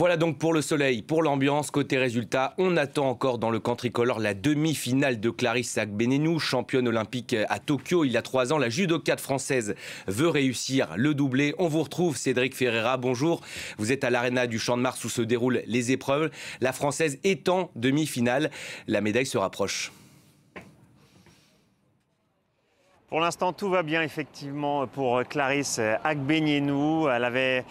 Voilà donc pour le soleil, pour l'ambiance. Côté résultat, on attend encore dans le camp tricolore la demi-finale de Clarisse Agbenienou, championne olympique à Tokyo il y a 3 ans. La judokate française veut réussir le doublé. On vous retrouve, Cédric Ferreira, bonjour. Vous êtes à l'Arena du Champ de Mars où se déroulent les épreuves. La Française est en demi-finale. La médaille se rapproche. Pour l'instant, tout va bien effectivement pour Clarisse Agbenienou. Elle avait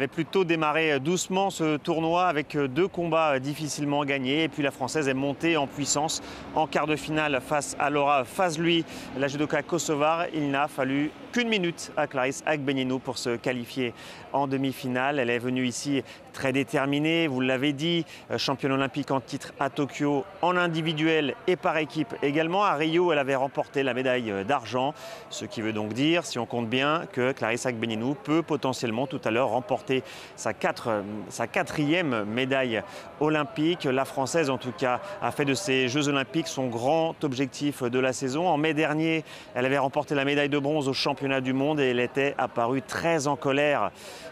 plutôt démarré doucement ce tournoi avec 2 combats difficilement gagnés. Et puis la Française est montée en puissance en quart de finale face à Laura Fazlui, la judoka kosovare. Il n'a fallu qu'1 minute à Clarisse Agbenienou pour se qualifier en demi-finale. Elle est venue ici très déterminée, vous l'avez dit, championne olympique en titre à Tokyo en individuel et par équipe également. À Rio, elle avait remporté la médaille d'argent, ce qui veut donc dire, si on compte bien, que Clarisse Agbenienou peut potentiellement tout à l'heure remporter sa 4e médaille olympique. La Française, en tout cas, a fait de ces Jeux olympiques son grand objectif de la saison. En mai dernier, elle avait remporté la médaille de bronze au championnat du monde et elle était apparue très en colère.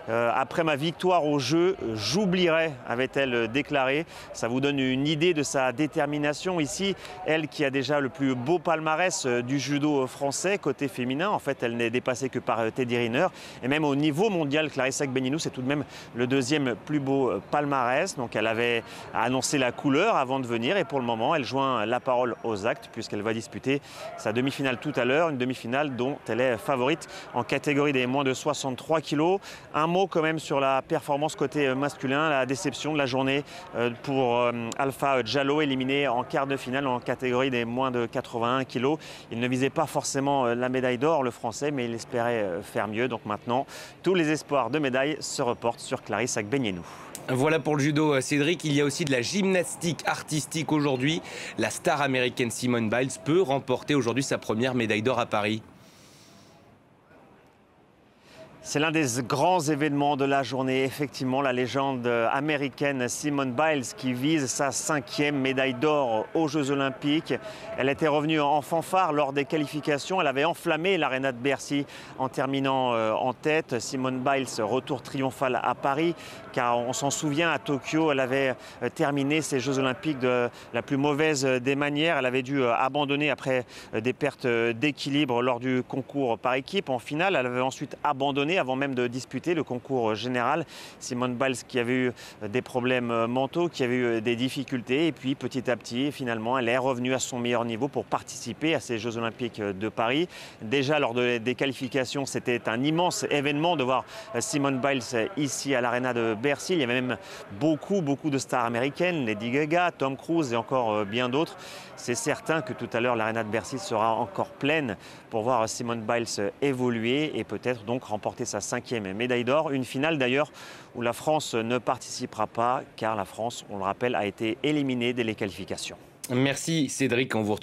Après ma victoire aux Jeux, j'oublierai, avait-elle déclaré. Ça vous donne une idée de sa détermination ici. Elle qui a déjà le plus beau palmarès du judo français côté féminin. En fait, elle n'est dépassée que par Teddy Riner. Et même au niveau mondial, Clarisse Agbenienou, c'est tout de même le 2e plus beau palmarès. Donc elle avait annoncé la couleur avant de venir. Et pour le moment, elle joint la parole aux actes puisqu'elle va disputer sa demi-finale tout à l'heure. Une demi-finale dont elle est favorite en catégorie des moins de 63 kg. Un mot quand même sur la performance côté masculin, la déception de la journée pour Alpha Diallo, éliminé en quart de finale en catégorie des moins de 81 kg. Il ne visait pas forcément la médaille d'or, le français, mais il espérait faire mieux. Donc maintenant, tous les espoirs de médaille se reportent sur Clarisse Agbenienou. Voilà pour le judo, Cédric. Il y a aussi de la gymnastique artistique aujourd'hui. La star américaine Simone Biles peut remporter aujourd'hui sa première médaille d'or à Paris. C'est l'un des grands événements de la journée. Effectivement, la légende américaine Simone Biles qui vise sa 5e médaille d'or aux Jeux Olympiques. Elle était revenue en fanfare lors des qualifications. Elle avait enflammé l'Arena de Bercy en terminant en tête. Simone Biles, retour triomphal à Paris, car on s'en souvient, à Tokyo, elle avait terminé ces Jeux Olympiques de la plus mauvaise des manières. Elle avait dû abandonner après des pertes d'équilibre lors du concours par équipe. En finale, elle avait ensuite abandonné avant même de disputer le concours général. Simone Biles qui avait eu des problèmes mentaux, qui avait eu des difficultés, et puis petit à petit, finalement, elle est revenue à son meilleur niveau pour participer à ces Jeux Olympiques de Paris. Déjà lors des qualifications, c'était un immense événement de voir Simone Biles ici à l'Arena de Bercy. Il y avait même beaucoup de stars américaines, Lady Gaga, Tom Cruise et encore bien d'autres. C'est certain que tout à l'heure, l'Arena de Bercy sera encore pleine pour voir Simone Biles évoluer et peut-être donc remporter sa 5e médaille d'or. Une finale d'ailleurs où la France ne participera pas car la France, on le rappelle, a été éliminée dès les qualifications. Merci Cédric, on vous retrouve.